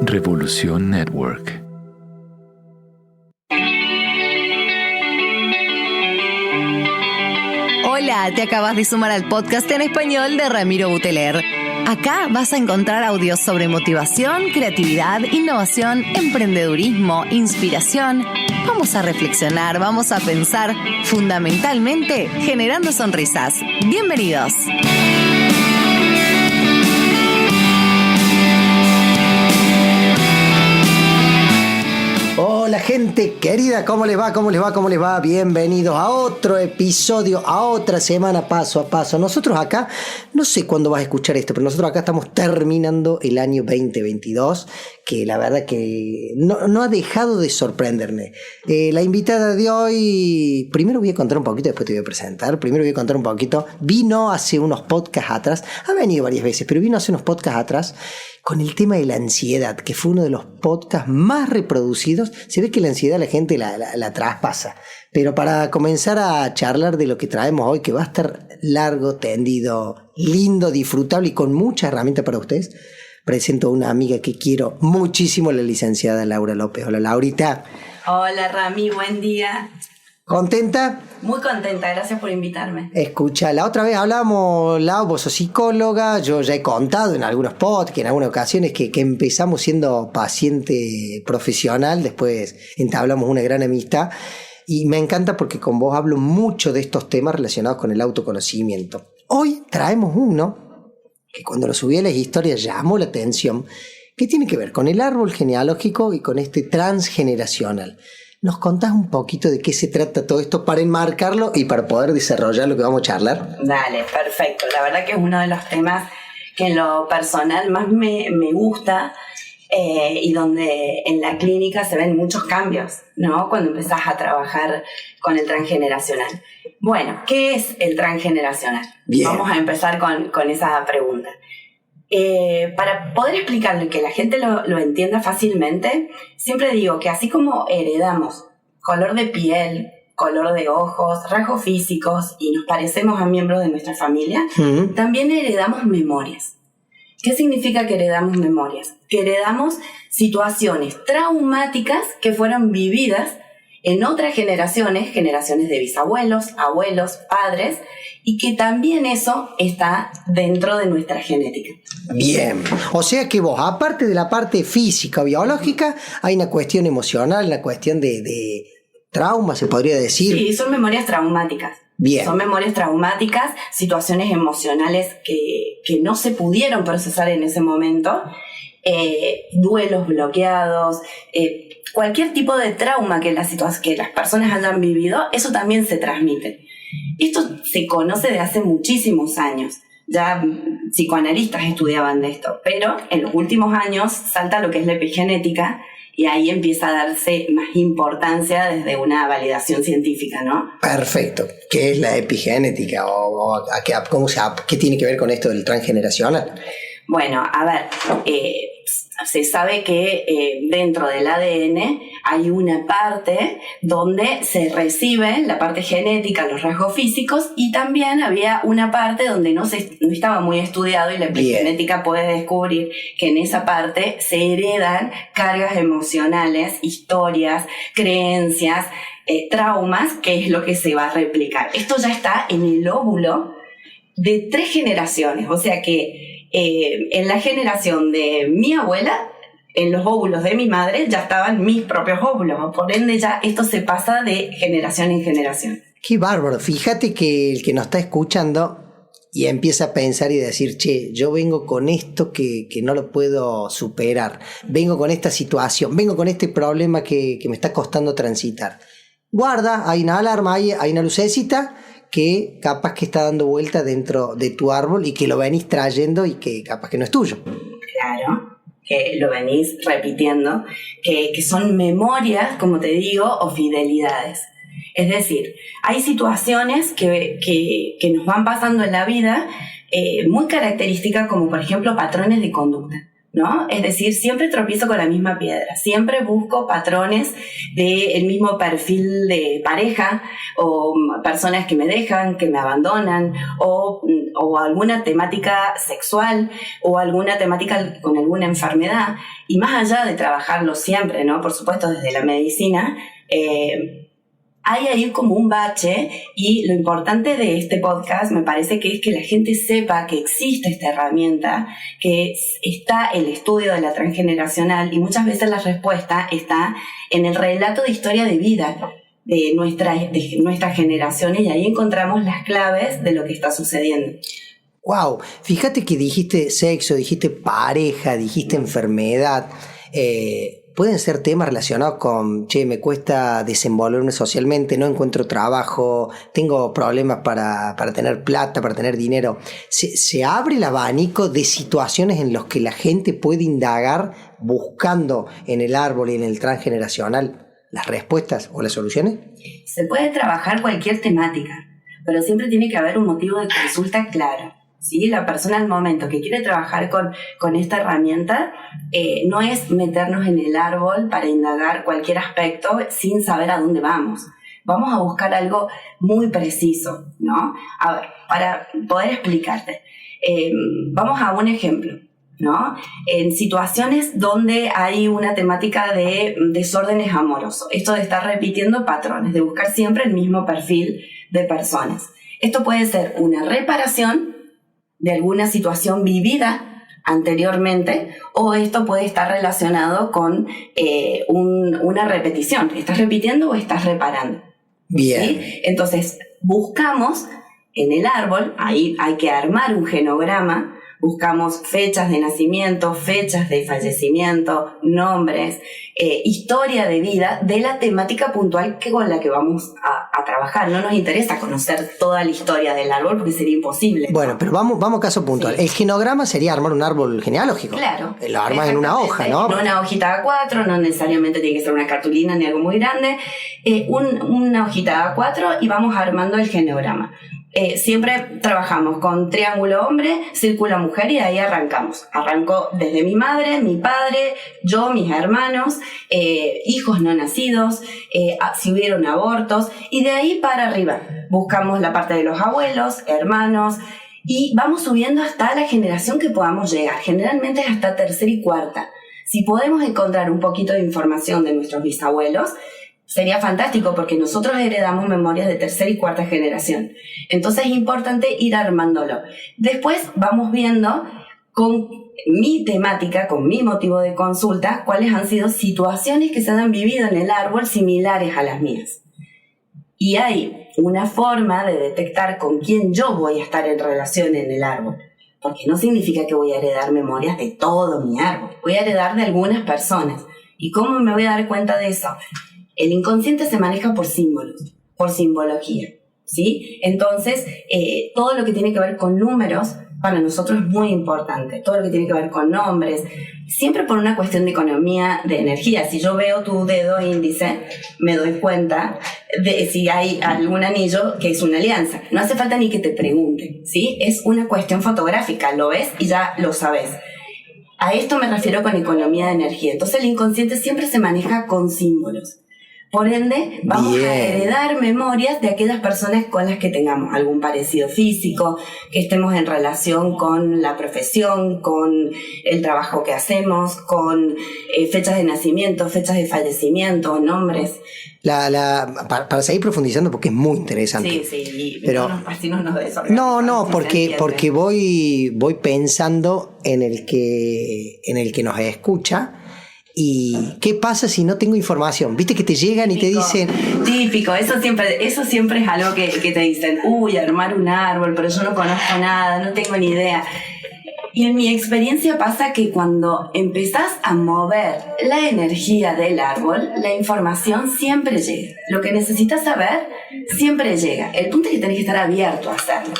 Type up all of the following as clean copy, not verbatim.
Revolución Network. Hola, te acabas de sumar al podcast en español de Ramiro Buteler. Acá vas a encontrar audios sobre motivación, creatividad, innovación, emprendedurismo, inspiración. Vamos a reflexionar, vamos a pensar, fundamentalmente generando sonrisas. Bienvenidos. Hola gente querida, ¿cómo les va? ¿Cómo les va? ¿Cómo les va? Bienvenidos a otro episodio, a otra semana paso a paso. Nosotros acá, no sé cuándo vas a escuchar esto, pero nosotros acá estamos terminando el año 2022, que la verdad que no ha dejado de sorprenderme. La invitada de hoy, primero voy a contar un poquito, después te voy a presentar. Primero voy a contar un poquito. Vino hace unos podcasts atrás, ha venido varias veces, pero vino hace unos podcasts atrás con el tema de la ansiedad, que fue uno de los podcasts más reproducidos. Se ve que la ansiedad la gente la traspasa. Pero para comenzar a charlar de lo que traemos hoy, que va a estar largo, tendido, lindo, disfrutable y con muchas herramientas para ustedes, presento a una amiga que quiero muchísimo, la licenciada Laura López. Hola, Laurita. Hola, Rami, buen día. ¿Contenta? Muy contenta, gracias por invitarme. Escucha, la otra vez hablábamos, Lau, vos sos psicóloga, yo ya he contado en algunos podcasts, en algunas ocasiones, que empezamos siendo paciente profesional, después entablamos una gran amistad, y me encanta porque con vos hablo mucho de estos temas relacionados con el autoconocimiento. Hoy traemos uno que cuando lo subí a las historias llamó la atención, que tiene que ver con el árbol genealógico y con este transgeneracional. ¿Nos contás un poquito de qué se trata todo esto para enmarcarlo y para poder desarrollar lo que vamos a charlar? Dale, perfecto. La verdad que es uno de los temas que en lo personal más me gusta y donde en la clínica se ven muchos cambios, ¿no? Cuando empezás a trabajar con el transgeneracional. Bueno, ¿qué es el transgeneracional? Bien. Vamos a empezar con esa pregunta. Para poder explicarlo y que la gente lo entienda fácilmente, siempre digo que así como heredamos color de piel, color de ojos, rasgos físicos y nos parecemos a miembros de nuestra familia, también heredamos memorias. ¿Qué significa que heredamos memorias? Que heredamos situaciones traumáticas que fueron vividas en otras generaciones de bisabuelos, abuelos, padres, y que también eso está dentro de nuestra genética. Bien, o sea que vos, aparte de la parte física o biológica, hay una cuestión emocional, una cuestión de trauma, se podría decir. Sí, son memorias traumáticas. Bien. Son memorias traumáticas, situaciones emocionales que no se pudieron procesar en ese momento, duelos bloqueados, cualquier tipo de trauma que las personas hayan vivido, eso también se transmite. Esto se conoce de hace muchísimos años. Ya psicoanalistas estudiaban de esto, pero en los últimos años salta lo que es la epigenética y ahí empieza a darse más importancia desde una validación científica, ¿no? Perfecto. ¿Qué es la epigenética? ¿Qué tiene que ver con esto del transgeneracional? Bueno, a ver, se sabe que dentro del ADN hay una parte donde se recibe la parte genética, los rasgos físicos, y también había una parte donde no estaba muy estudiado y la epigenética puede descubrir que en esa parte se heredan cargas emocionales, historias, creencias, traumas, que es lo que se va a replicar. Esto ya está en el óvulo de 3 generaciones, o sea que en la generación de mi abuela, en los óvulos de mi madre ya estaban mis propios óvulos, por ende ya esto se pasa de generación en generación. Qué bárbaro, fíjate que el que nos está escuchando y empieza a pensar y decir, che, yo vengo con esto que no lo puedo superar, vengo con esta situación, vengo con este problema que me está costando transitar. Guarda, hay una alarma, hay una lucecita que capaz que está dando vuelta dentro de tu árbol y que lo venís trayendo y que capaz que no es tuyo. Claro, que lo venís repitiendo, que son memorias, como te digo, o fidelidades. Es decir, hay situaciones que nos van pasando en la vida muy características, como por ejemplo patrones de conducta, ¿no? Es decir, siempre tropiezo con la misma piedra, siempre busco patrones del mismo perfil de pareja o personas que me dejan, que me abandonan o alguna temática sexual o alguna temática con alguna enfermedad. Y más allá de trabajarlo siempre, ¿no? Por supuesto desde la medicina, hay ahí como un bache, y lo importante de este podcast me parece que es que la gente sepa que existe esta herramienta, que está el estudio de la transgeneracional, y muchas veces la respuesta está en el relato de historia de vida de nuestras generaciones, y ahí encontramos las claves de lo que está sucediendo. Wow, fíjate que dijiste sexo, dijiste pareja, dijiste enfermedad. Pueden ser temas relacionados con, me cuesta desenvolverme socialmente, no encuentro trabajo, tengo problemas para tener plata, para tener dinero. Se abre el abanico de situaciones en las que la gente puede indagar buscando en el árbol y en el transgeneracional las respuestas o las soluciones. Se puede trabajar cualquier temática, pero siempre tiene que haber un motivo de consulta claro. ¿Sí? La persona al momento que quiere trabajar con esta herramienta no es meternos en el árbol para indagar cualquier aspecto sin saber a dónde vamos. Vamos a buscar algo muy preciso, ¿no? A ver, para poder explicarte, vamos a un ejemplo, ¿no? En situaciones donde hay una temática de desórdenes amorosos, esto de estar repitiendo patrones, de buscar siempre el mismo perfil de personas. Esto puede ser una reparación de alguna situación vivida anteriormente, o esto puede estar relacionado con una repetición. ¿Estás repitiendo o estás reparando? Bien. ¿Sí? Entonces, buscamos en el árbol, ahí hay que armar un genograma, buscamos fechas de nacimiento, fechas de fallecimiento, nombres, historia de vida de la temática puntual con la que vamos a trabajar. No nos interesa conocer toda la historia del árbol porque sería imposible. Bueno, pero vamos a caso puntual. Sí. El genograma sería armar un árbol genealógico. Claro. Lo armas en una hoja, ¿no? En una hojita A4, no necesariamente tiene que ser una cartulina ni algo muy grande. Una hojita A4 y vamos armando el genograma. Siempre trabajamos con triángulo hombre, círculo mujer, y de ahí arrancamos. Arrancó desde mi madre, mi padre, yo, mis hermanos, hijos no nacidos, si hubieron abortos, y de ahí para arriba. Buscamos la parte de los abuelos, hermanos, y vamos subiendo hasta la generación que podamos llegar. Generalmente es hasta tercera y cuarta. Si podemos encontrar un poquito de información de nuestros bisabuelos, sería fantástico, porque nosotros heredamos memorias de tercera y cuarta generación. Entonces es importante ir armándolo. Después vamos viendo con mi temática, con mi motivo de consulta, cuáles han sido situaciones que se han vivido en el árbol similares a las mías. Y hay una forma de detectar con quién yo voy a estar en relación en el árbol. Porque no significa que voy a heredar memorias de todo mi árbol. Voy a heredar de algunas personas. ¿Y cómo me voy a dar cuenta de eso? El inconsciente se maneja por símbolos, por simbología, ¿sí? Entonces, todo lo que tiene que ver con números para nosotros es muy importante. Todo lo que tiene que ver con nombres, siempre por una cuestión de economía de energía. Si yo veo tu dedo índice, me doy cuenta de si hay algún anillo que es una alianza. No hace falta ni que te pregunten, ¿sí? Es una cuestión fotográfica, lo ves y ya lo sabes. A esto me refiero con economía de energía. Entonces, el inconsciente siempre se maneja con símbolos. Por ende, vamos a heredar memorias de aquellas personas con las que tengamos algún parecido físico, que estemos en relación con la profesión, con el trabajo que hacemos, con fechas de nacimiento, fechas de fallecimiento, nombres. Para seguir profundizando, porque es muy interesante. Sí, pero así no nos desorganizamos. No, porque voy pensando en el que nos escucha. ¿Y qué pasa si no tengo información? ¿Viste que te llegan y te dicen? Típico, eso siempre es algo que te dicen. Armar un árbol, pero yo no conozco nada, no tengo ni idea. Y en mi experiencia pasa que cuando empezás a mover la energía del árbol, la información siempre llega. Lo que necesitas saber siempre llega. El punto es que tenés que estar abierto a hacerlo.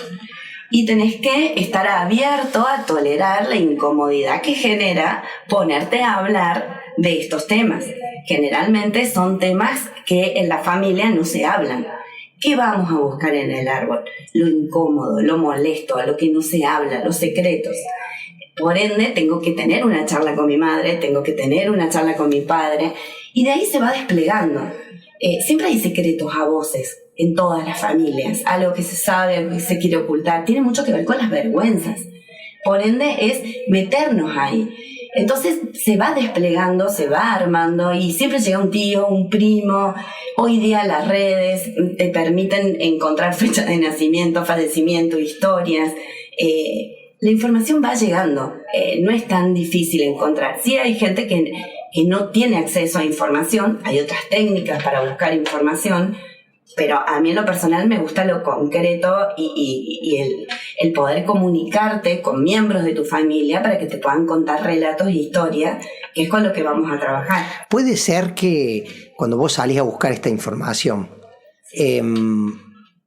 Y tenés que estar abierto a tolerar la incomodidad que genera ponerte a hablar de estos temas. Generalmente son temas que en la familia no se hablan. ¿Qué vamos a buscar en el árbol? Lo incómodo, lo molesto, a lo que no se habla, los secretos. Por ende, tengo que tener una charla con mi madre, tengo que tener una charla con mi padre, y de ahí se va desplegando. Siempre hay secretos a voces en todas las familias, algo que se sabe, algo que se quiere ocultar, tiene mucho que ver con las vergüenzas. Por ende, es meternos ahí. Entonces se va desplegando, se va armando, y siempre llega un tío, un primo. Hoy día las redes te permiten encontrar fechas de nacimiento, fallecimiento, historias. La información va llegando, no es tan difícil encontrar. Sí hay gente que no tiene acceso a información, hay otras técnicas para buscar información, pero a mí en lo personal me gusta lo concreto y el poder comunicarte con miembros de tu familia para que te puedan contar relatos e historias, que es con lo que vamos a trabajar. Puede ser que cuando vos salís a buscar esta información,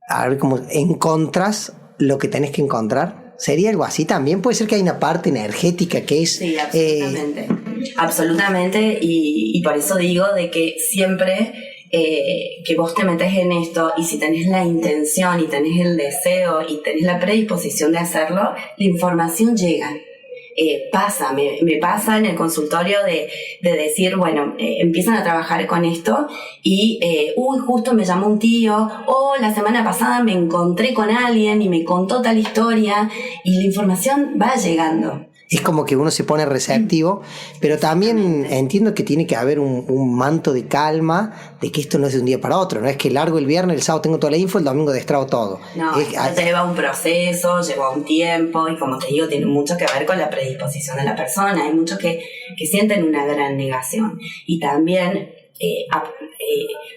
a ver cómo encontrás lo que tenés que encontrar. ¿Sería algo así también? ¿Puede ser que hay una parte energética que es...? Sí, absolutamente. Absolutamente, y por eso digo de que siempre que vos te metes en esto, y si tenés la intención y tenés el deseo y tenés la predisposición de hacerlo, la información llega. Me pasa en el consultorio de decir, bueno, empiezan a trabajar con esto y justo me llamó un tío, o la semana pasada me encontré con alguien y me contó tal historia, y la información va llegando. Es como que uno se pone receptivo, pero también entiendo que tiene que haber un manto de calma, de que esto no es de un día para otro, no es que largo el viernes, el sábado tengo toda la info, el domingo destrabo todo. No, lleva un proceso, lleva un tiempo, y como te digo, tiene mucho que ver con la predisposición de la persona. Hay muchos que sienten una gran negación, y también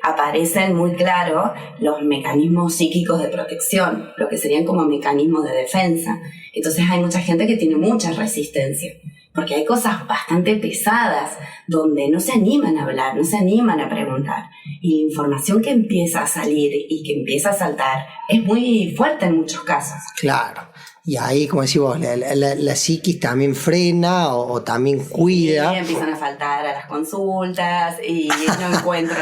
aparecen muy claros los mecanismos psíquicos de protección, lo que serían como mecanismos de defensa. Entonces hay mucha gente que tiene mucha resistencia, porque hay cosas bastante pesadas donde no se animan a hablar, no se animan a preguntar, y la información que empieza a salir y que empieza a saltar es muy fuerte en muchos casos. Claro. Y ahí, como decís vos, la psiquis también frena o también cuida. Y empiezan a faltar a las consultas, y no encuentro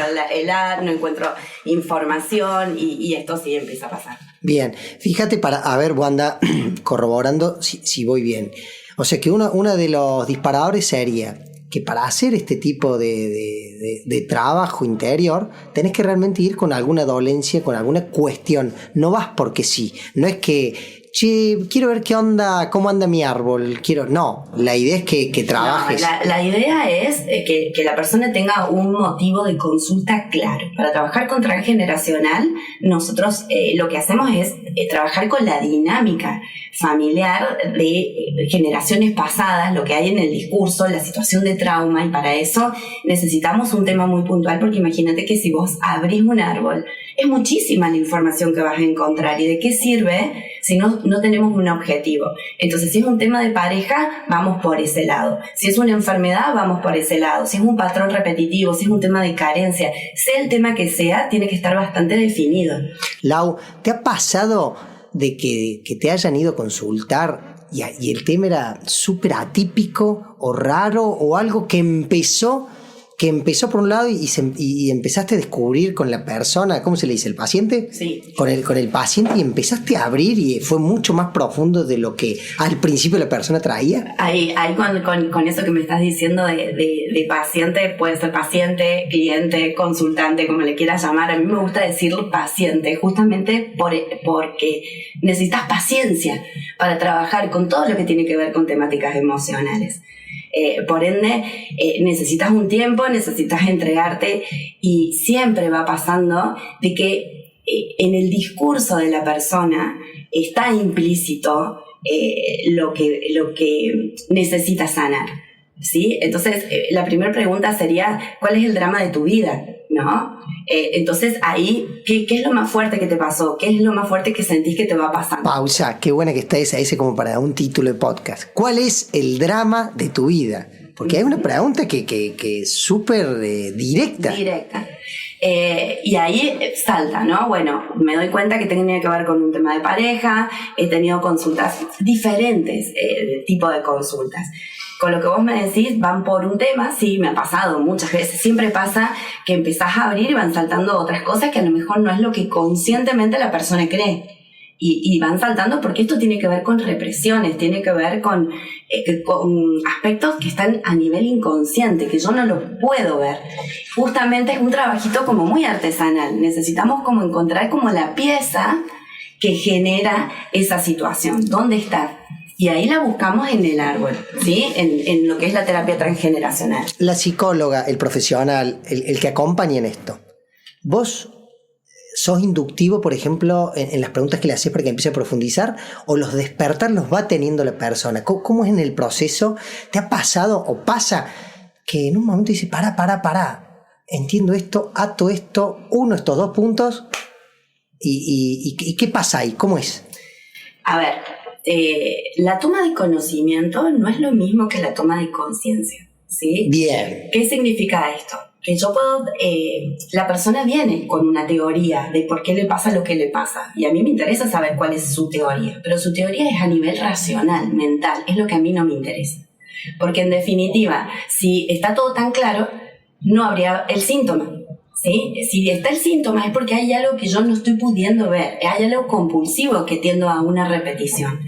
no encuentro información, y esto sí empieza a pasar. Bien, fíjate a ver, Wanda, corroborando si voy bien. O sea que uno de los disparadores sería que para hacer este tipo de trabajo interior tenés que realmente ir con alguna dolencia, con alguna cuestión. No vas porque sí, no es que... Che, quiero ver cómo anda mi árbol. No, la idea es que trabajes. No, la idea es que la persona tenga un motivo de consulta claro. Para trabajar con transgeneracional, nosotros lo que hacemos es trabajar con la dinámica familiar de generaciones pasadas, lo que hay en el discurso, la situación de trauma, y para eso necesitamos un tema muy puntual, porque imagínate que si vos abrís un árbol, es muchísima la información que vas a encontrar, y de qué sirve si no tenemos un objetivo. Entonces, si es un tema de pareja, vamos por ese lado. Si es una enfermedad, vamos por ese lado. Si es un patrón repetitivo, si es un tema de carencia, sea el tema que sea, tiene que estar bastante definido. Lau, ¿te ha pasado de que te hayan ido a consultar y el tema era súper atípico o raro, o algo que empezó por un lado y empezaste a descubrir con la persona, ¿cómo se le dice? ¿El paciente? Sí. Con el paciente, y empezaste a abrir y fue mucho más profundo de lo que al principio la persona traía? Ahí con eso que me estás diciendo de paciente, puede ser paciente, cliente, consultante, como le quieras llamar. A mí me gusta decir paciente, justamente porque necesitas paciencia para trabajar con todo lo que tiene que ver con temáticas emocionales. Por ende, necesitas un tiempo, necesitas entregarte, y siempre va pasando de que en el discurso de la persona está implícito lo que necesita sanar, ¿sí? Entonces, la primera pregunta sería, ¿cuál es el drama de tu vida? ¿No? Entonces ahí, ¿qué es lo más fuerte que te pasó? ¿Qué es lo más fuerte que sentís que te va pasando? Pausa, qué buena que está ese como para un título de podcast. ¿Cuál es el drama de tu vida? Porque hay una pregunta que es súper directa. Y ahí salta, ¿no? Bueno, me doy cuenta que tenía que ver con un tema de pareja, he tenido consultas diferentes, tipo de consultas. Con lo que vos me decís, van por un tema, sí, me ha pasado muchas veces. Siempre pasa que empezás a abrir y van saltando otras cosas que a lo mejor no es lo que conscientemente la persona cree. Y van saltando porque esto tiene que ver con represiones, tiene que ver con aspectos que están a nivel inconsciente, que yo no los puedo ver. Justamente es un trabajito como muy artesanal. Necesitamos como encontrar como la pieza que genera esa situación. ¿Dónde está? Y ahí la buscamos en el árbol, ¿sí? En lo que es la terapia transgeneracional. La psicóloga, el profesional, el que acompaña en esto, ¿vos sos inductivo, por ejemplo, en las preguntas que le haces para que empiece a profundizar, o los despertar los va teniendo la persona? ¿Cómo es en el proceso? ¿Te ha pasado o pasa que en un momento dice, para, entiendo esto, ato esto, uno estos 2 puntos, y qué pasa ahí? ¿Cómo es? A ver, la toma de conocimiento no es lo mismo que la toma de conciencia, ¿sí? Bien. ¿Qué significa esto? Que yo puedo, la persona viene con una teoría de por qué le pasa lo que le pasa, y a mí me interesa saber cuál es su teoría, pero su teoría es a nivel racional, mental, es lo que a mí no me interesa, porque en definitiva, si está todo tan claro, no habría el síntoma, ¿sí? Si está el síntoma es porque hay algo que yo no estoy pudiendo ver, hay algo compulsivo que tiendo a una repetición.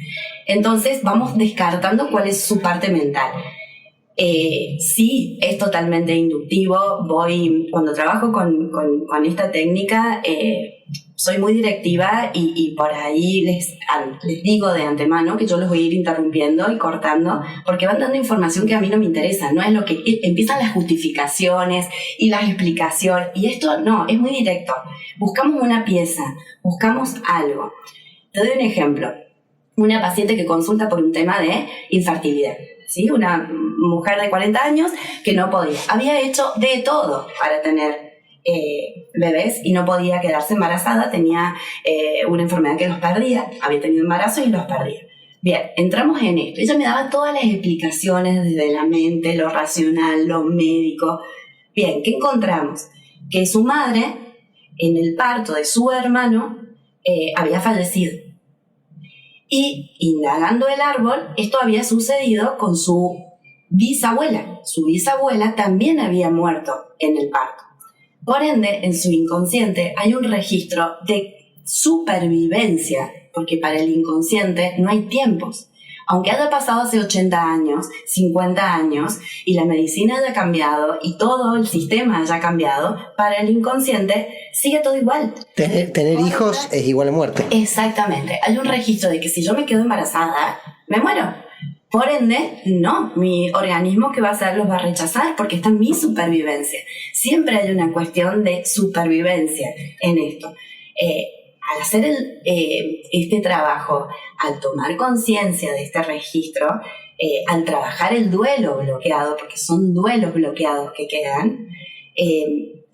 Entonces vamos descartando cuál es su parte mental. Sí, es totalmente inductivo. Cuando trabajo con esta técnica, soy muy directiva y por ahí les digo de antemano que yo los voy a ir interrumpiendo y cortando, porque van dando información que a mí no me interesa. No es lo que empiezan las justificaciones y las explicaciones, y esto no, es muy directo. Buscamos una pieza, buscamos algo. Te doy un ejemplo. Una paciente que consulta por un tema de infertilidad, ¿sí? Una mujer de 40 años que no podía. Había hecho de todo para tener bebés y no podía quedarse embarazada. Tenía una enfermedad que los perdía. Había tenido embarazos y los perdía. Bien, entramos en esto. Ella me daba todas las explicaciones desde la mente, lo racional, lo médico. Bien, ¿qué encontramos? Que su madre, en el parto de su hermano, había fallecido. Y indagando el árbol, esto había sucedido con su bisabuela. Su bisabuela también había muerto en el parto. Por ende, en su inconsciente hay un registro de supervivencia, porque para el inconsciente no hay tiempos. Aunque haya pasado hace 80 años, 50 años, y la medicina haya cambiado, y todo el sistema haya cambiado, para el inconsciente sigue todo igual. Tener hijos es igual a muerte. Exactamente. Hay un registro de que si yo me quedo embarazada, me muero. Por ende, no, mi organismo, ¿qué va a hacer? Los va a rechazar porque está en mi supervivencia. Siempre hay una cuestión de supervivencia en esto. Al hacer este trabajo, al tomar conciencia de este registro, al trabajar el duelo bloqueado, porque son duelos bloqueados que quedan,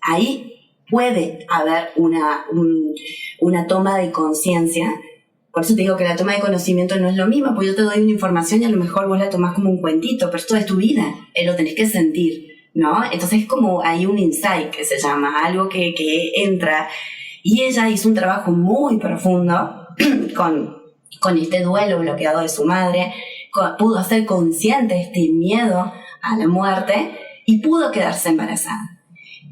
ahí puede haber una toma de conciencia. Por eso te digo que la toma de conocimiento no es lo mismo, porque yo te doy una información y a lo mejor vos la tomás como un cuentito, pero esto es tu vida, lo tenés que sentir, ¿no? Entonces es como hay un insight que se llama, algo que entra. Y ella hizo un trabajo muy profundo con este duelo bloqueado de su madre, pudo hacer consciente este miedo a la muerte y pudo quedarse embarazada.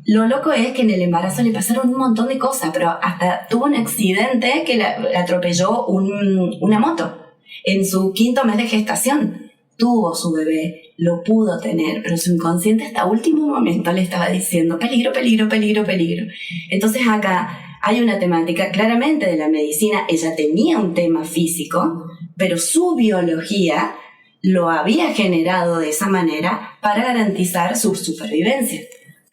Lo loco es que en el embarazo le pasaron un montón de cosas, pero hasta tuvo un accidente que la atropelló una moto en su 5º mes de gestación. Tuvo su bebé, lo pudo tener, pero su inconsciente hasta último momento le estaba diciendo peligro, peligro, peligro, peligro. Entonces acá hay una temática claramente de la medicina. Ella tenía un tema físico, pero su biología lo había generado de esa manera para garantizar su supervivencia.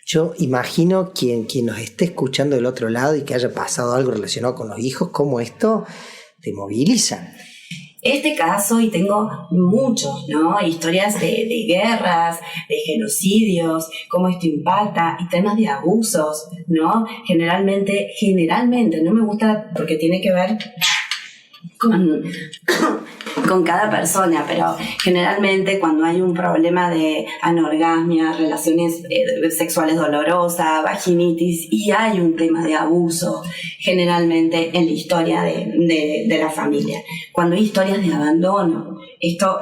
Yo imagino quien nos esté escuchando del otro lado y que haya pasado algo relacionado con los hijos, cómo esto te moviliza. Este caso, y tengo muchos, ¿no? Historias de guerras, de genocidios, cómo esto impacta, y temas de abusos, ¿no? Generalmente, no me gusta porque tiene que ver con cada persona, pero generalmente cuando hay un problema de anorgasmia, relaciones sexuales dolorosas, vaginitis, y hay un tema de abuso, generalmente en la historia de la familia. Cuando hay historias de abandono, esto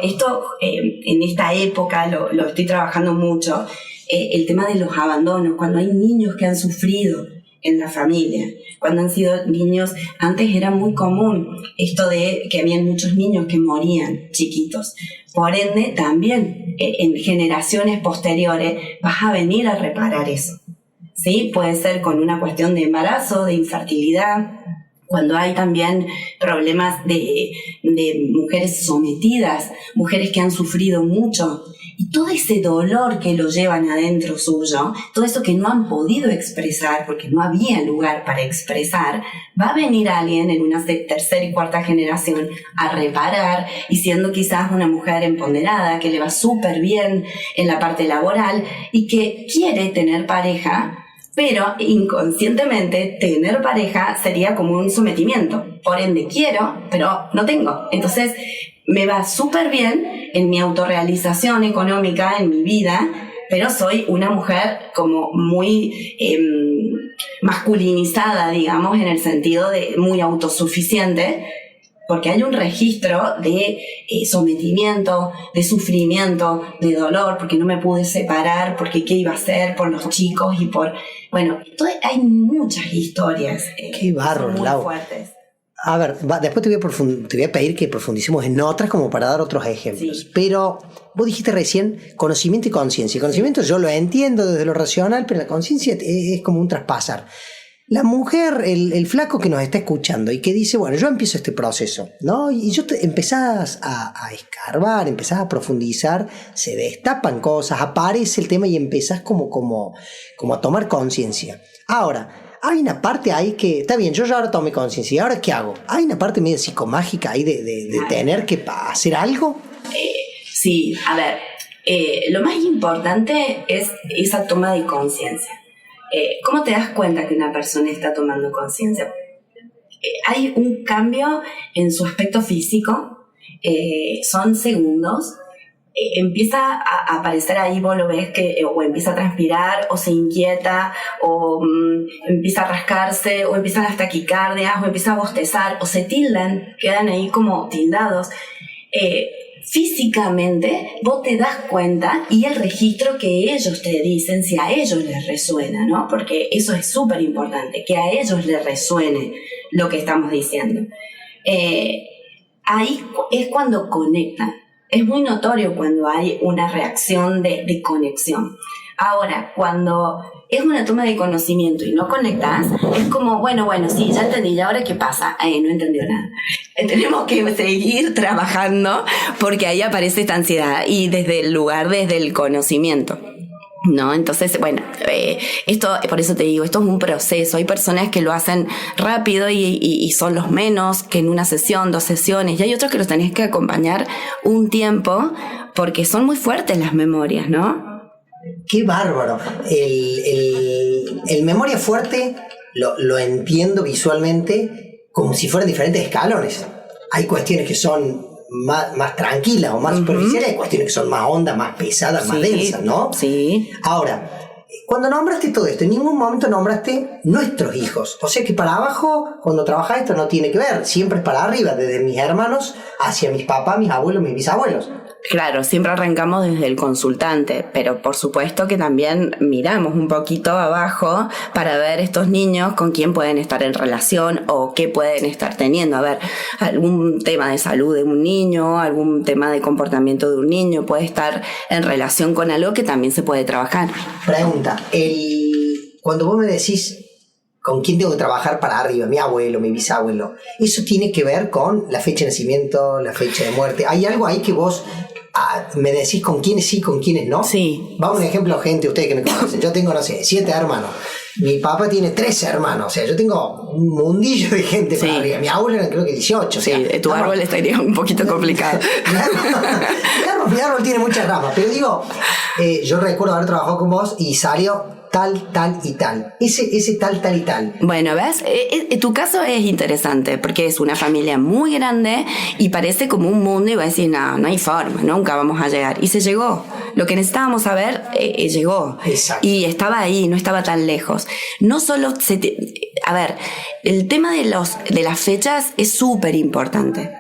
en esta época lo estoy trabajando mucho, el tema de los abandonos, cuando hay niños que han sufrido en la familia, cuando han sido niños. Antes era muy común esto de que habían muchos niños que morían chiquitos. Por ende, también en generaciones posteriores vas a venir a reparar eso. ¿Sí? Puede ser con una cuestión de embarazo, de infertilidad, cuando hay también problemas de mujeres sometidas, mujeres que han sufrido mucho, y todo ese dolor que lo llevan adentro suyo, todo eso que no han podido expresar porque no había lugar para expresar, va a venir alguien en una tercera y cuarta generación a reparar, y siendo quizás una mujer empoderada que le va súper bien en la parte laboral y que quiere tener pareja, pero inconscientemente tener pareja sería como un sometimiento. Por ende quiero, pero no tengo. Entonces me va súper bien en mi autorrealización económica, en mi vida, pero soy una mujer como muy masculinizada, digamos, en el sentido de muy autosuficiente, porque hay un registro de sometimiento, de sufrimiento, de dolor, porque no me pude separar, porque qué iba a hacer por los chicos y por... Bueno, hay muchas historias qué bárbaro, muy Lau. fuertes. A ver, después te voy a pedir que profundicemos en otras como para dar otros ejemplos. Sí. Pero vos dijiste recién conocimiento y conciencia. Conocimiento yo lo entiendo desde lo racional, pero la conciencia es como un traspasar. La mujer, el flaco que nos está escuchando y que dice, bueno, yo empiezo este proceso, ¿no? Y empezás a escarbar, empezás a profundizar, se destapan cosas, aparece el tema y empezás como a tomar conciencia. Ahora, hay una parte ahí que, está bien, yo ya ahora tomé conciencia, ¿y ahora qué hago? Hay una parte medio psicomágica ahí de tener que hacer algo. Sí, a ver, lo más importante es esa toma de conciencia. ¿Cómo te das cuenta que una persona está tomando conciencia? Hay un cambio en su aspecto físico, son segundos, empieza a aparecer ahí, vos lo ves que o empieza a transpirar, o se inquieta, o empieza a rascarse, o empiezan las taquicardias, o empieza a bostezar, o se tildan, quedan ahí como tildados. Físicamente vos te das cuenta, y el registro que ellos te dicen, si a ellos les resuena, ¿no? Porque eso es súper importante, que a ellos les resuene lo que estamos diciendo. Ahí es cuando conectan. Es muy notorio cuando hay una reacción de conexión. Ahora, cuando es una toma de conocimiento y no conectas, es como, bueno, sí, ya entendí, ¿y ahora qué pasa? No entendió nada. Tenemos que seguir trabajando porque ahí aparece esta ansiedad, y desde el conocimiento, ¿no? Entonces, bueno, esto, por eso te digo, esto es un proceso. Hay personas que lo hacen rápido y son los menos, que en una sesión, 2 sesiones, y hay otros que los tenés que acompañar un tiempo porque son muy fuertes las memorias, ¿no? ¡Qué bárbaro! El memoria fuerte lo entiendo visualmente como si fueran diferentes escalones. Hay cuestiones que son más tranquilas o más superficiales, hay cuestiones que son más hondas, más pesadas, más densas, ¿no? Sí. Ahora, cuando nombraste todo esto, en ningún momento nombraste nuestros hijos. O sea que para abajo, cuando trabajas esto, no tiene que ver. Siempre es para arriba, desde mis hermanos hacia mis papás, mis abuelos, mis bisabuelos. Claro, siempre arrancamos desde el consultante, pero por supuesto que también miramos un poquito abajo para ver estos niños con quién pueden estar en relación o qué pueden estar teniendo. A ver, algún tema de salud de un niño, algún tema de comportamiento de un niño puede estar en relación con algo que también se puede trabajar. Pregunta, cuando vos me decís con quién tengo que trabajar para arriba, mi abuelo, mi bisabuelo, ¿eso tiene que ver con la fecha de nacimiento, la fecha de muerte? ¿Hay algo ahí que vos me decís con quiénes sí, con quiénes no? Sí. Vamos a un ejemplo, gente, ustedes que me conocen. Yo tengo, 7 hermanos. Mi papá tiene 13 hermanos. O sea, yo tengo un mundillo de gente para arriba. Mi abuelo era creo que 18. O sea, sí, tu árbol estaría un poquito complicado. Mi árbol tiene muchas ramas. Pero digo, yo recuerdo haber trabajado con vos y salió tal y tal. Ese tal y tal. Bueno, ¿ves? Tu caso es interesante porque es una familia muy grande y parece como un mundo, y va a decir, no hay forma, nunca vamos a llegar. Y se llegó. Lo que necesitábamos saber llegó. Exacto. Y estaba ahí, no estaba tan lejos. No solo a ver, el tema de las fechas es súper importante.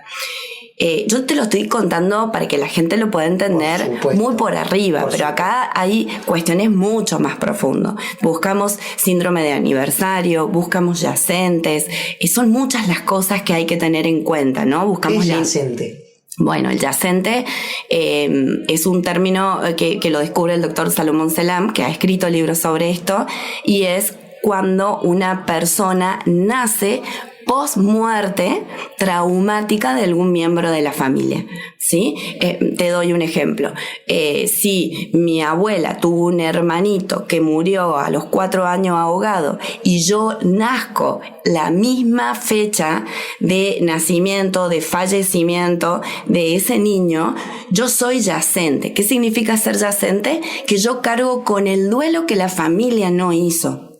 Yo te lo estoy contando para que la gente lo pueda entender muy por arriba, pero acá hay cuestiones mucho más profundas. Buscamos síndrome de aniversario, buscamos yacentes, son muchas las cosas que hay que tener en cuenta, ¿no? Buscamos ¿Qué es yacente? Bueno, el yacente es un término que lo descubre el doctor Salomón Selam, que ha escrito libros sobre esto, y es cuando una persona nace post-muerte traumática de algún miembro de la familia, ¿sí? Te doy un ejemplo. Si mi abuela tuvo un hermanito que murió a los 4 años ahogado y yo nazco la misma fecha de nacimiento, de fallecimiento de ese niño, yo soy yacente. ¿Qué significa ser yacente? Que yo cargo con el duelo que la familia no hizo.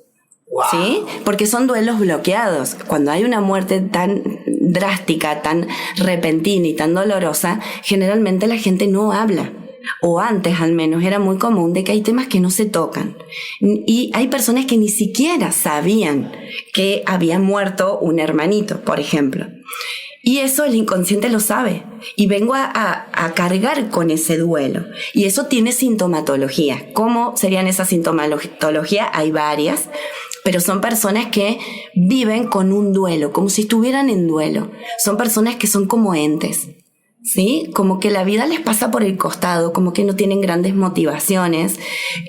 Wow. ¿Sí? Porque son duelos bloqueados. Cuando hay una muerte tan drástica, tan repentina y tan dolorosa, generalmente la gente no habla. O antes al menos era muy común de que hay temas que no se tocan. Y hay personas que ni siquiera sabían que había muerto un hermanito, por ejemplo. Y eso el inconsciente lo sabe. Y vengo a cargar con ese duelo. Y eso tiene sintomatología. ¿Cómo serían esas sintomatologías? Hay varias. Pero son personas que viven con un duelo, como si estuvieran en duelo. Son personas que son como entes, ¿sí? Como que la vida les pasa por el costado, como que no tienen grandes motivaciones.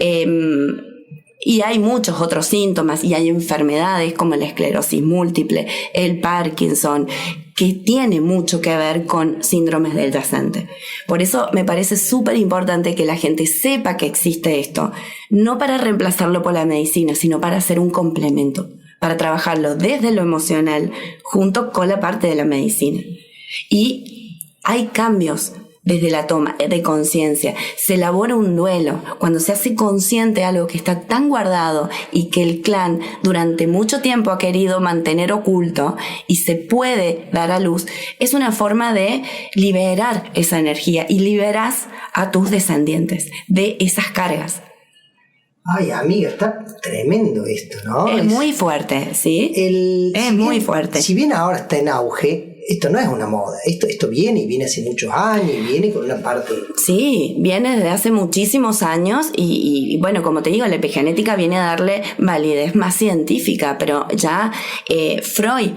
Y hay muchos otros síntomas, y hay enfermedades como la esclerosis múltiple, el Parkinson, que tiene mucho que ver con síndromes del yacente. Por eso me parece súper importante que la gente sepa que existe esto, no para reemplazarlo por la medicina, sino para hacer un complemento, para trabajarlo desde lo emocional junto con la parte de la medicina. Y hay cambios desde la toma de conciencia. Se elabora un duelo cuando se hace consciente de algo que está tan guardado y que el clan durante mucho tiempo ha querido mantener oculto y se puede dar a luz. Es una forma de liberar esa energía y liberas a tus descendientes de esas cargas. Ay, amiga, está tremendo esto, ¿no? Es muy fuerte, ¿sí? Es muy fuerte. Si bien ahora está en auge, esto no es una moda. Esto viene y viene hace muchos años y viene con una parte... Sí, viene desde hace muchísimos años y bueno, como te digo, la epigenética viene a darle validez más científica, pero ya Freud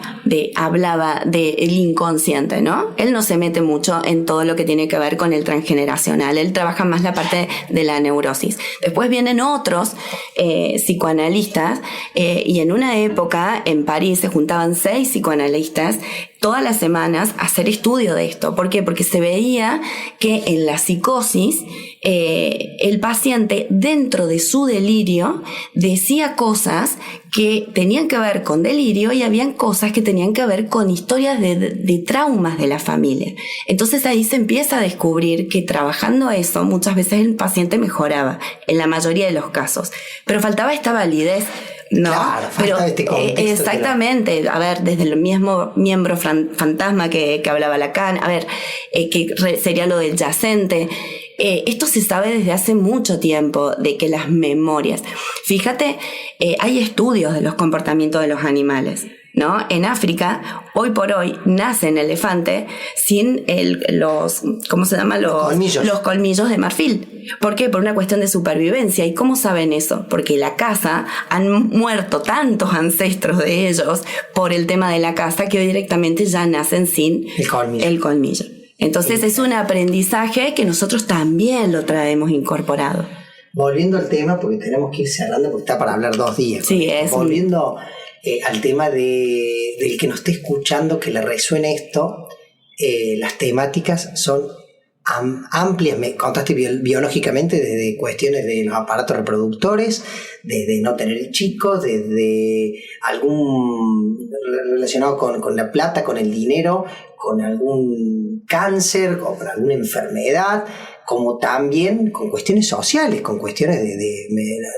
hablaba del inconsciente, ¿no? Él no se mete mucho en todo lo que tiene que ver con el transgeneracional. Él trabaja más la parte de la neurosis. Después vienen otros psicoanalistas y en una época en París se juntaban 6 psicoanalistas todas las semanas a hacer estudio de esto. ¿Por qué? Porque se veía que en la psicosis el paciente dentro de su delirio decía cosas que tenían que ver con delirio y habían cosas que tenían que ver con historias de traumas de la familia. Entonces ahí se empieza a descubrir que trabajando eso muchas veces el paciente mejoraba en la mayoría de los casos, pero faltaba esta validez. No, claro, pero este contexto, exactamente, a ver, desde el mismo miembro fantasma que hablaba Lacan, a ver, que sería lo del yacente. Esto se sabe desde hace mucho tiempo de que las memorias, fíjate, hay estudios de los comportamientos de los animales, ¿no? En África, hoy por hoy, nacen elefantes sin los colmillos de marfil. ¿Por qué? Por una cuestión de supervivencia. ¿Y cómo saben eso? Porque la caza, han muerto tantos ancestros de ellos por el tema de la caza que hoy directamente ya nacen sin el colmillo. Entonces es un aprendizaje que nosotros también lo traemos incorporado. Volviendo al tema, porque tenemos que ir cerrando porque está para hablar 2 días. Sí, volviendo al tema del que nos esté escuchando, que le resuene esto, las temáticas son amplias. Me contaste biológicamente desde cuestiones de los aparatos reproductores, desde no tener chicos, desde algún relacionado con la plata, con el dinero, con algún cáncer o con alguna enfermedad, como también con cuestiones sociales, con cuestiones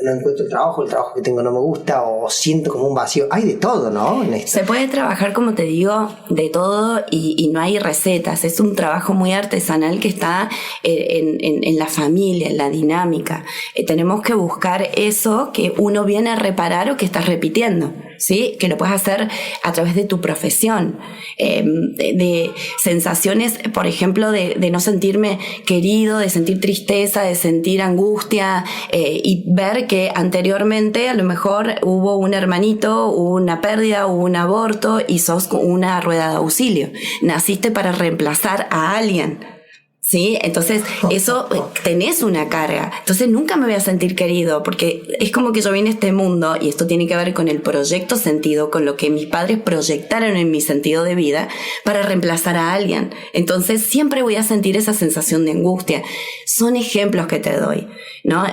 no encuentro el trabajo que tengo no me gusta, o siento como un vacío. Hay de todo, ¿no? Se puede trabajar, como te digo, de todo y no hay recetas. Es un trabajo muy artesanal que está en la familia, en la dinámica. Tenemos que buscar eso que uno viene a reparar o que está repitiendo. ¿sí? Que lo puedes hacer a través de tu profesión, de sensaciones, por ejemplo, de no sentirme querido, de sentir tristeza, de sentir angustia, y ver que anteriormente a lo mejor hubo un hermanito, hubo una pérdida, hubo un aborto y sos una rueda de auxilio. Naciste para reemplazar a alguien. ¿Sí? Entonces, eso, tenés una carga. Entonces, nunca me voy a sentir querido, porque es como que yo vine a este mundo, y esto tiene que ver con el proyecto sentido, con lo que mis padres proyectaron en mi sentido de vida, para reemplazar a alguien. Entonces, siempre voy a sentir esa sensación de angustia. Son ejemplos que te doy, ¿no?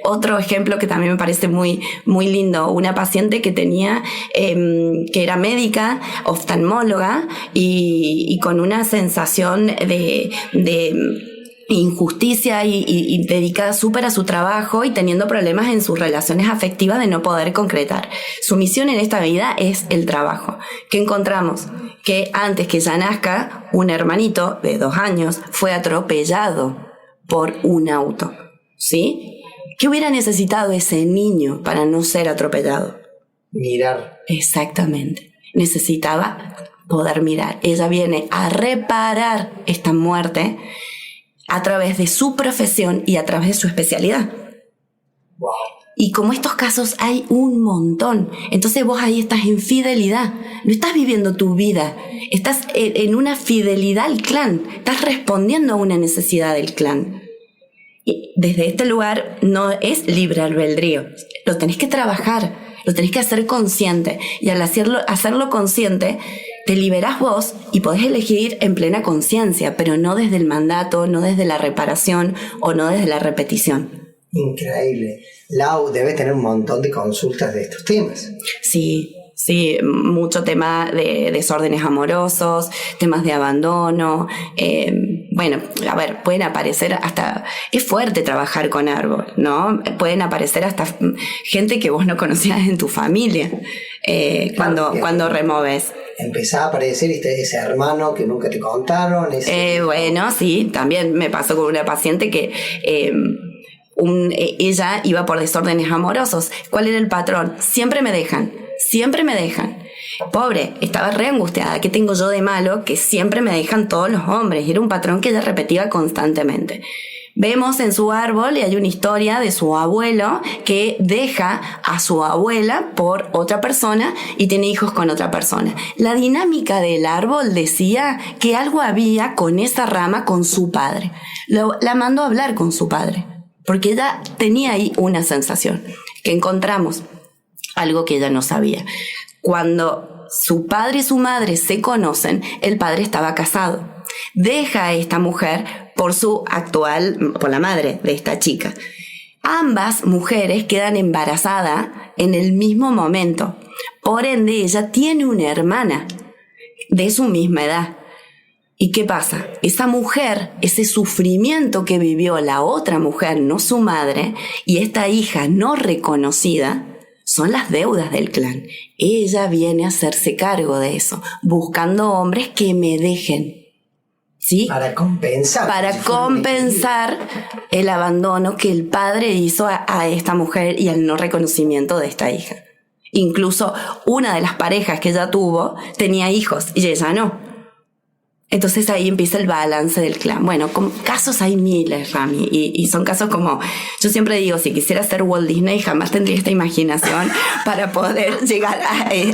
Otro ejemplo que también me parece muy, muy lindo. Una paciente que tenía, que era médica, oftalmóloga, y con una sensación de injusticia y dedicada súper a su trabajo y teniendo problemas en sus relaciones afectivas de no poder concretar. Su misión en esta vida es el trabajo. ¿Qué encontramos? Que antes que ella nazca, un hermanito de 2 años fue atropellado por un auto. ¿Sí? ¿Qué hubiera necesitado ese niño para no ser atropellado? Mirar. Exactamente. Necesitaba poder mirar. Ella viene a reparar esta muerte a través de su profesión y a través de su especialidad. Wow. Y como estos casos hay un montón, entonces vos ahí estás en fidelidad, no estás viviendo tu vida, estás en una fidelidad al clan, estás respondiendo a una necesidad del clan. Y desde este lugar no es libre albedrío, lo tenés que trabajar, lo tenés que hacer consciente, y al hacerlo consciente, te liberás vos y podés elegir en plena conciencia, pero no desde el mandato, no desde la reparación o no desde la repetición. Increíble. Lau debe tener un montón de consultas de estos temas. Sí, mucho tema de desórdenes amorosos, temas de abandono. Pueden aparecer hasta... Es fuerte trabajar con árbol, ¿no? Pueden aparecer hasta gente que vos no conocías en tu familia cuando removes. Empezaba a aparecer ese hermano que nunca te contaron. Sí, también me pasó con una paciente que ella iba por desórdenes amorosos. ¿Cuál era el patrón? Siempre me dejan. Pobre, estaba re angustiada. ¿Qué tengo yo de malo? Que siempre me dejan todos los hombres. Y era un patrón que ella repetía constantemente. Vemos en su árbol y hay una historia de su abuelo que deja a su abuela por otra persona y tiene hijos con otra persona. La dinámica del árbol decía que algo había con esa rama con su padre. La mandó a hablar con su padre porque ella tenía ahí una sensación que encontramos, algo que ella no sabía. Cuando su padre y su madre se conocen, el padre estaba casado. Deja a esta mujer por la madre de esta chica. Ambas mujeres quedan embarazadas en el mismo momento. Por ende, ella tiene una hermana de su misma edad. ¿Y qué pasa? Esa mujer, ese sufrimiento que vivió la otra mujer, no su madre, y esta hija no reconocida, son las deudas del clan. Ella viene a hacerse cargo de eso, buscando hombres que me dejen. ¿Sí? Para compensar el abandono que el padre hizo a esta mujer y el no reconocimiento de esta hija. Incluso una de las parejas que ella tuvo tenía hijos y ella no. Entonces ahí empieza el balance del clan. Bueno, casos hay miles, Rami, y son casos como, yo siempre digo, si quisiera ser Walt Disney jamás tendría esta imaginación para poder llegar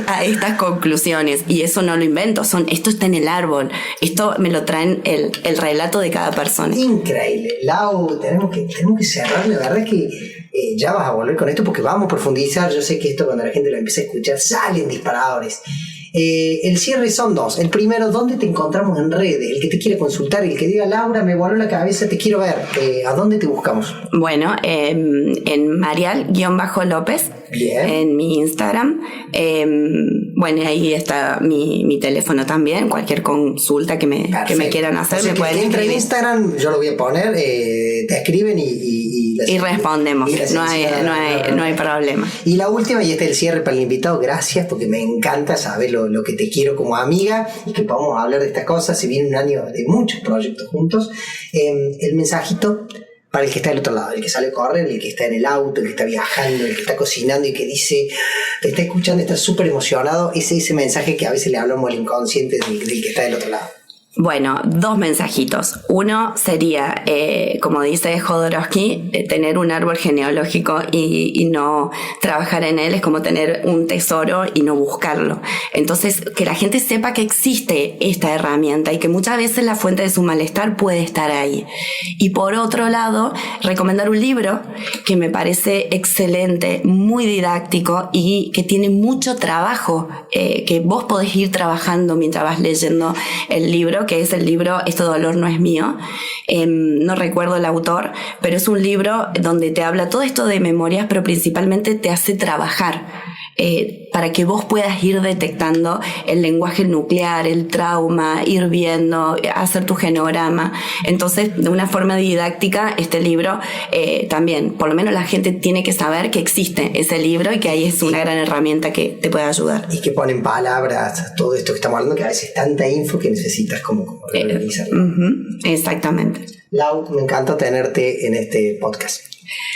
a estas conclusiones, y eso no lo invento, esto está en el árbol, esto me lo traen el relato de cada persona. Increíble. Lau, tenemos que cerrar, la verdad es que ya vas a volver con esto porque vamos a profundizar. Yo sé que esto cuando la gente lo empieza a escuchar salen disparadores. El cierre son 2. El primero, ¿dónde te encontramos en redes? El que te quiere consultar, el que diga, Laura, me voló la cabeza, te quiero ver. ¿A dónde te buscamos? Bueno, en Marial_López. Bien. En mi Instagram. Ahí está mi teléfono también. Cualquier consulta que me quieran hacer, o sea, me pueden escribir. En Instagram, yo lo voy a poner, te escriben y respondemos. No hay problema. Y la última, y este es el cierre para el invitado, gracias, porque me encanta saber lo que te quiero como amiga y que podamos hablar de estas cosas. Se viene un año de muchos proyectos juntos. El mensajito Para el que está del otro lado, el que sale a correr, el que está en el auto, el que está viajando, el que está cocinando y que dice, está escuchando, está súper emocionado, ese mensaje que a veces le hablamos al inconsciente del que está del otro lado. Bueno, 2 mensajitos. Uno sería, como dice Jodorowsky, tener un árbol genealógico y no trabajar en él es como tener un tesoro y no buscarlo. Entonces, que la gente sepa que existe esta herramienta y que muchas veces la fuente de su malestar puede estar ahí. Y por otro lado, recomendar un libro que me parece excelente, muy didáctico y que tiene mucho trabajo, que vos podés ir trabajando mientras vas leyendo el libro, que es el libro Este dolor no es mío. No recuerdo el autor, pero es un libro donde te habla todo esto de memorias, pero principalmente te hace trabajar para que vos puedas ir detectando el lenguaje nuclear, el trauma, ir viendo, hacer tu genograma. Entonces, de una forma didáctica, este libro también, por lo menos la gente tiene que saber que existe ese libro y que ahí es una gran herramienta que te puede ayudar. Y que pone en palabras todo esto que estamos hablando, que a veces es tanta info que necesitas como realizarlo. Exactamente. Lau, me encanta tenerte en este podcast.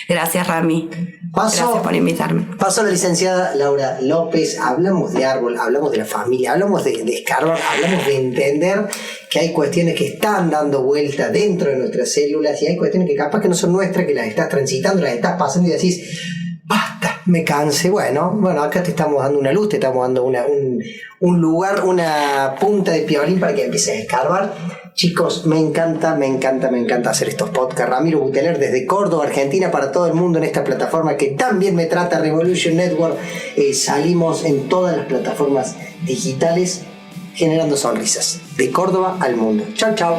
Gracias, Rami. Gracias por invitarme. Paso a la licenciada Laura López. Hablamos de árbol, hablamos de la familia, hablamos de escarbar, hablamos de entender que hay cuestiones que están dando vuelta dentro de nuestras células y hay cuestiones que capaz que no son nuestras, que las estás transitando, las estás pasando y decís, basta, me cansé. Bueno, acá te estamos dando una luz, te estamos dando un lugar, una punta de piolín para que empieces a escarbar. Chicos, me encanta hacer estos podcasts. Ramiro Buteler desde Córdoba, Argentina, para todo el mundo en esta plataforma que también me trata, Revolution Network. Salimos en todas las plataformas digitales generando sonrisas. De Córdoba al mundo. Chau, chau.